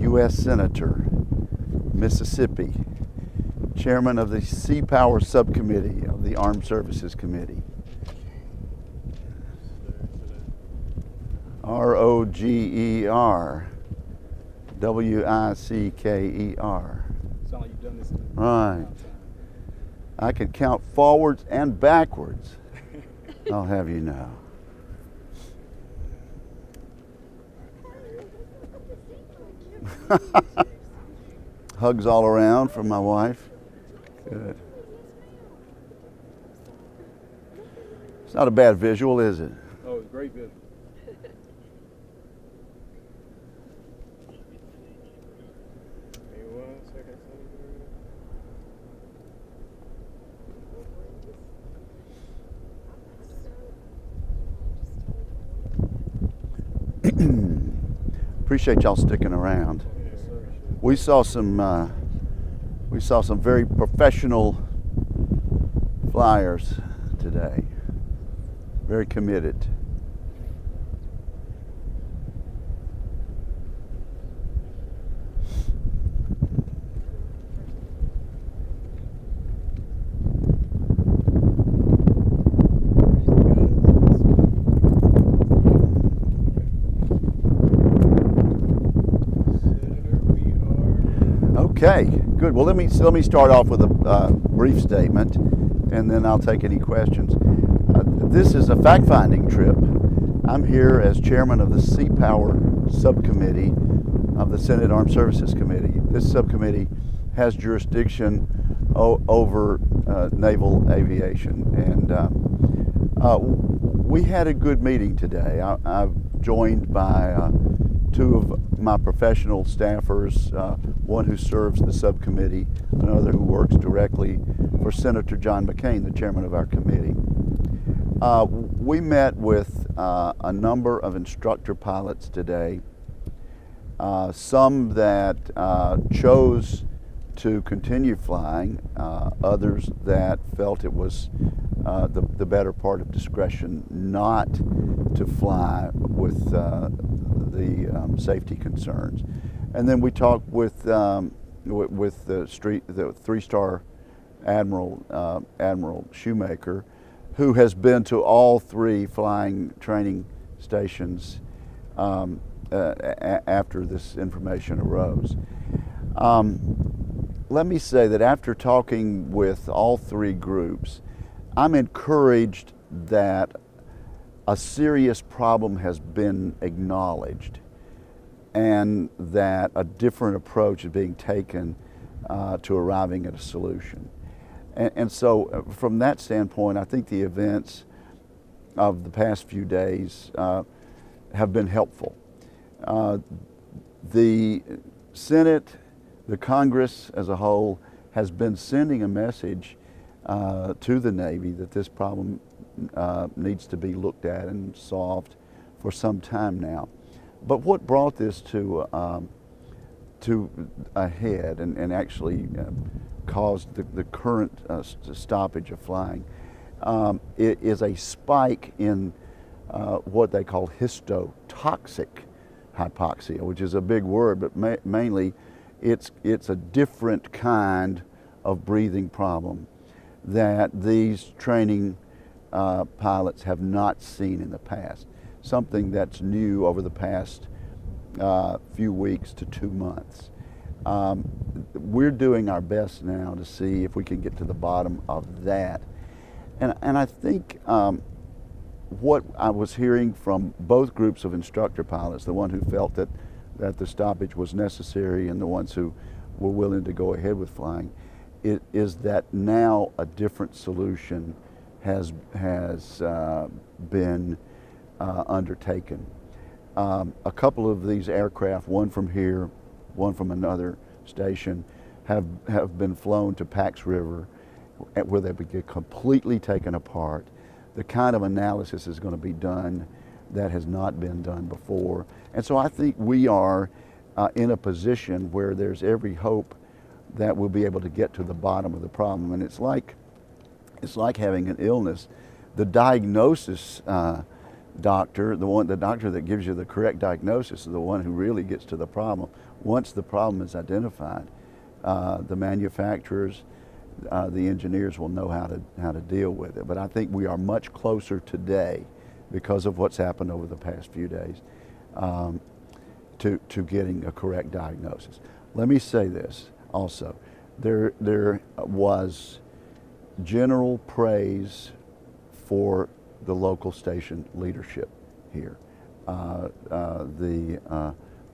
U.S. Senator, Mississippi, Chairman of the Sea Power Subcommittee of the Armed Services Committee. R-O-G-E-R-W-I-C-K-E-R. Sound like you've done this. Right. I can count forwards and backwards. I'll have you know. Hugs all around from my wife. Good. It's not a bad visual, is it? Oh, it's great visual. Appreciate y'all sticking around. We saw some very professional flyers today. Very committed. Okay, good. Well, let me start off with a brief statement, and then I'll take any questions. This is a fact-finding trip. I'm here as chairman of the Sea Power Subcommittee of the Senate Armed Services Committee. This subcommittee has jurisdiction over naval aviation, and we had a good meeting today. I'm joined by two of my professional staffers, one who serves the subcommittee, another who works directly for Senator John McCain, the chairman of our committee. We met with a number of instructor pilots today, some that chose to continue flying, others that felt it was the better part of discretion not to fly with the safety concerns. And then we talked with the three-star Admiral Shoemaker, who has been to all three flying training stations after this information arose. Let me say that after talking with all three groups, I'm encouraged that a serious problem has been acknowledged and that a different approach is being taken to arriving at a solution. And so from that standpoint, I think the events of the past few days have been helpful. The Senate, the Congress as a whole, has been sending a message to the Navy that this problem needs to be looked at and solved for some time now. But what brought this to a head and actually caused the current stoppage of flying it is a spike in what they call histotoxic hypoxia, which is a big word, but mainly it's a different kind of breathing problem that these training pilots have not seen in the past. Something that's new over the past few weeks to 2 months. We're doing our best now to see if we can get to the bottom of that. And I think what I was hearing from both groups of instructor pilots, the one who felt that the stoppage was necessary and the ones who were willing to go ahead with flying, is that now a different solution has been undertaken. A couple of these aircraft, one from here, one from another station, have been flown to Pax River, where they would get completely taken apart. The kind of analysis is going to be done that has not been done before. And so I think we are in a position where there's every hope that we'll be able to get to the bottom of the problem. And it's like having an illness. The diagnosis doctor, the doctor that gives you the correct diagnosis, is the one who really gets to the problem. Once the problem is identified, the manufacturers, the engineers will know how to deal with it. But I think we are much closer today because of what's happened over the past few days to getting a correct diagnosis. Let me say this also. There was general praise for the local station leadership here. The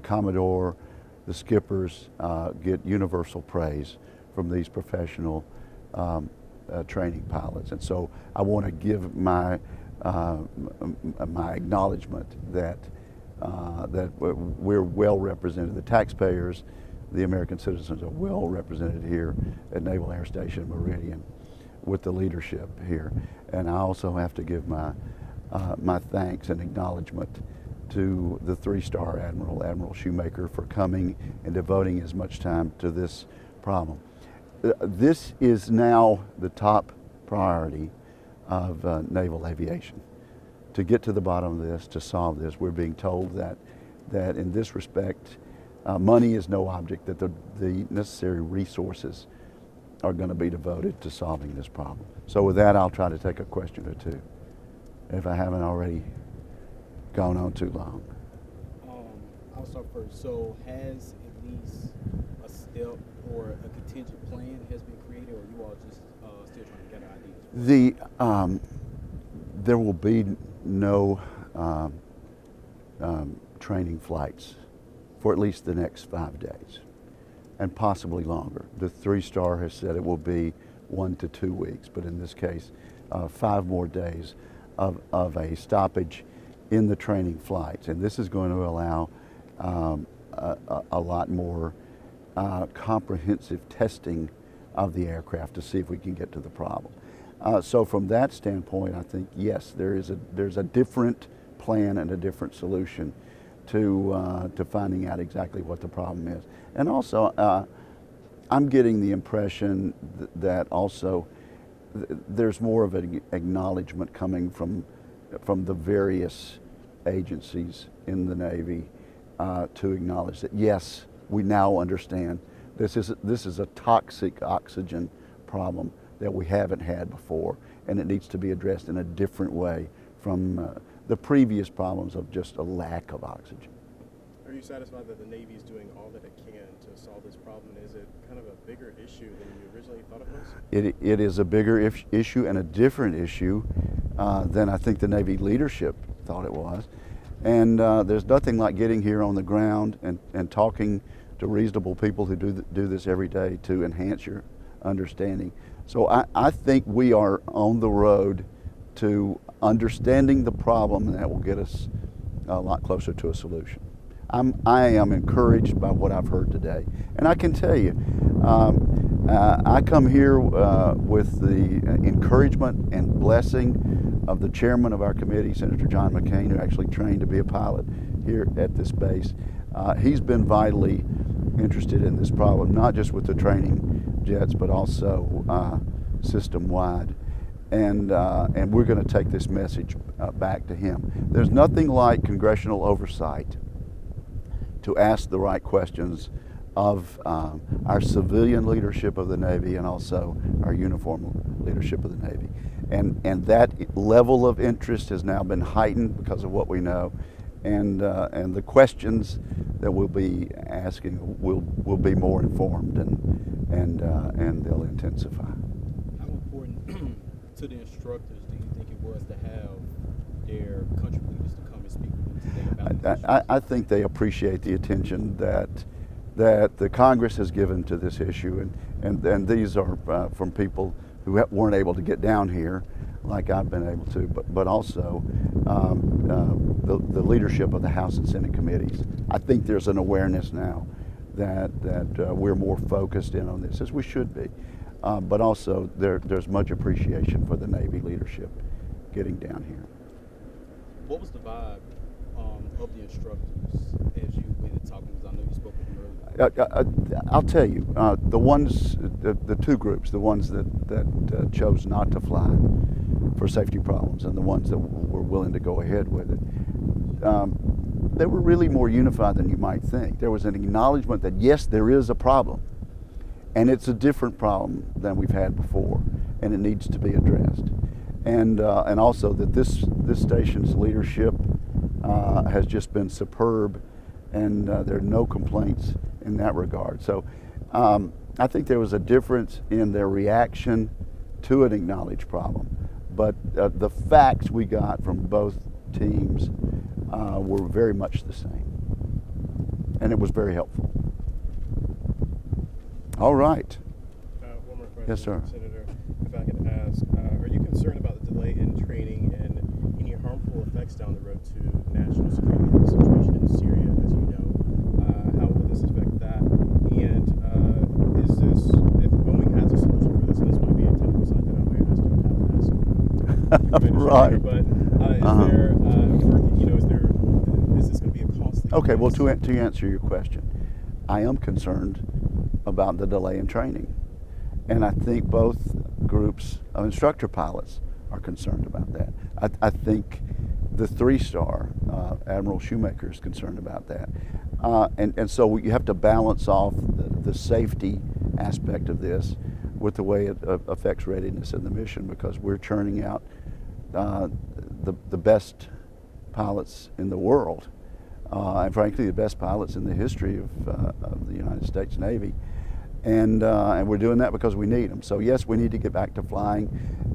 Commodore, the skippers get universal praise from these professional training pilots, and so I want to give my my acknowledgement that we're well represented. The taxpayers, the American citizens, are well represented here at Naval Air Station Meridian with the leadership here. And I also have to give my my thanks and acknowledgement to the 3-star Admiral, Admiral Shoemaker, for coming and devoting as much time to this problem. This is now the top priority of naval aviation. To get to the bottom of this, to solve this, we're being told that in this respect, money is no object, that the necessary resources are going to be devoted to solving this problem. So with that, I'll try to take a question or two, if I haven't already gone on too long. I'll start first. So has at least a step or a contingent plan has been created, or you all just still trying to gather ideas? There will be no training flights for at least the next 5 days, and possibly longer. The 3-star has said it will be 1 to 2 weeks, but in this case, 5 more days of a stoppage in the training flights. And this is going to allow a lot more comprehensive testing of the aircraft to see if we can get to the problem. So from that standpoint, I think, yes, there's a different plan and a different solution to finding out exactly what the problem is. And also, I'm getting the impression that also there's more of an acknowledgement coming from the various agencies in the Navy to acknowledge that, yes, we now understand this is a toxic oxygen problem that we haven't had before, and it needs to be addressed in a different way from the previous problems of just a lack of oxygen. Are you satisfied that the Navy is doing all that it can to solve this problem? Is it kind of a bigger issue than you originally thought it was? It is a bigger issue and a different issue than I think the Navy leadership thought it was. And there's nothing like getting here on the ground and talking to reasonable people who do this every day to enhance your understanding. So I think we are on the road to understanding the problem, and that will get us a lot closer to a solution. I am encouraged by what I've heard today. And I can tell you, I come here with the encouragement and blessing of the chairman of our committee, Senator John McCain, who actually trained to be a pilot here at this base. He's been vitally interested in this problem, not just with the training jets, but also system-wide. And we're going to take this message back to him. There's nothing like congressional oversight to ask the right questions of our civilian leadership of the Navy and also our uniform leadership of the Navy. And that level of interest has now been heightened because of what we know. And the questions that we'll be asking will be more informed, and they'll intensify. How important to the instructors do you think it was to have their country leaders to come and speak with them today about this? I think they appreciate the attention that the Congress has given to this issue, and these are from people who weren't able to get down here like I've been able to, but also the leadership of the House and Senate committees. I think there's an awareness now that we're more focused in on this, as we should be, but also there's much appreciation for the Navy leadership getting down here. What was the vibe of the instructors as you went and talked? Because I know you spoke with them earlier. I'll tell you, the two groups, the ones that chose not to fly for safety problems, and the ones that were willing to go ahead with it. They were really more unified than you might think. There was an acknowledgement that yes, there is a problem, and it's a different problem than we've had before, and it needs to be addressed. And also that this station's leadership has just been superb, and there are no complaints in that regard. So I think there was a difference in their reaction to an acknowledged problem, but the facts we got from both teams were very much the same, and it was very helpful. All right. One more question, Yes, sir. Senator, if I could ask, are you concerned about the delay in training and any harmful effects down the road to national security in the situation in Syria, as you know? How will this affect that? And is this, if Boeing has a solution for this, and this might be a technical side that I might have to ask, Right. but is this going to be a costly? Okay, well, to answer your question, I am concerned about the delay in training. And I think both groups of instructor pilots are concerned about that. I think the 3-star, Admiral Shoemaker, is concerned about that. And so you have to balance off the safety aspect of this with the way it affects readiness in the mission, because we're churning out the best pilots in the world, and frankly the best pilots in the history of the United States Navy, and we're doing that because we need them. So yes, we need to get back to flying,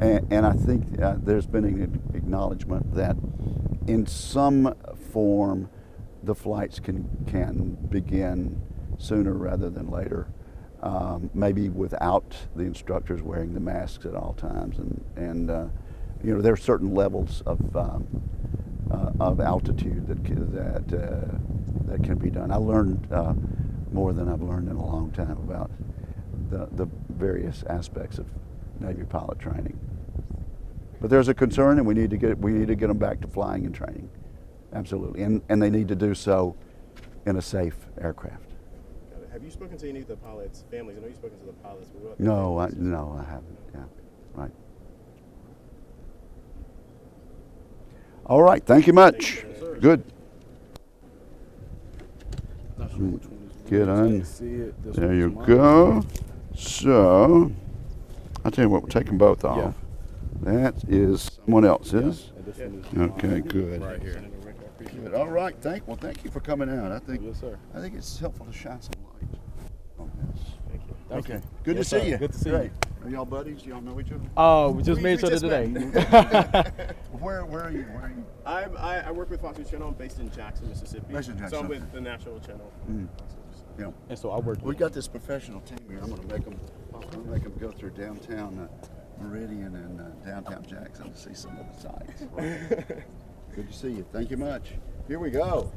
and I think there's been an acknowledgement that in some form the flights can begin sooner rather than later, maybe without the instructors wearing the masks at all times, and you know, there are certain levels of altitude that can be done. I learned more than I've learned in a long time about the various aspects of Navy pilot training. But there's a concern, and we need to get them back to flying and training, absolutely, and they need to do so in a safe aircraft. Got it. Have you spoken to any of the pilots' families? I know you've spoken to the pilots, but what? No, I haven't. Yeah, right. All right, thank you much. Thank you, Good. Not sure which one is Get which. on. Can't see it. This There one's you mine. go. So, I'll tell you what, we're taking both off. Yeah. That is someone else's. And this one is Okay, mine. good. Right here. Senator Rick, I appreciate Good. it. All right, thank you for coming out. I think Yes, sir. it's helpful to shine some light on this. Thank you. Thank Okay. you. Good Yes, to see sir. you. Good to see Great. you. Are y'all buddies? Y'all know each other? Oh, we just We- made we each other just today. Where are you? I work with Fox News Channel. I'm based in Jackson, Mississippi. Based in Jackson, So I'm okay. with the national channel. Yeah. And so I work We with got this professional team here. I'm going to make them go through downtown Meridian and downtown Jackson to see some of the sights. Good to see you. Thank you much. Here we go.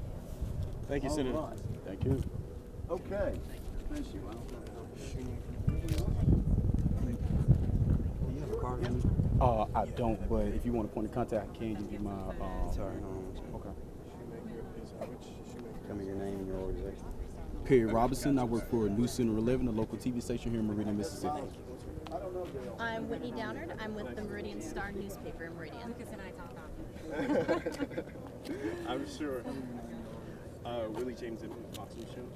Thank you, All Senator. right. Thank you. Okay. Thank you. I don't, but if you want a point of contact, I can give you my. Sorry, Okay. tell me your name and your organization. Perry Robinson. I work for News Center 11, a local TV station here in Meridian, Mississippi. I'm Whitney Downard. I'm with the Meridian Star newspaper in Meridian. I'm sure. Willie James in Fox News Channel.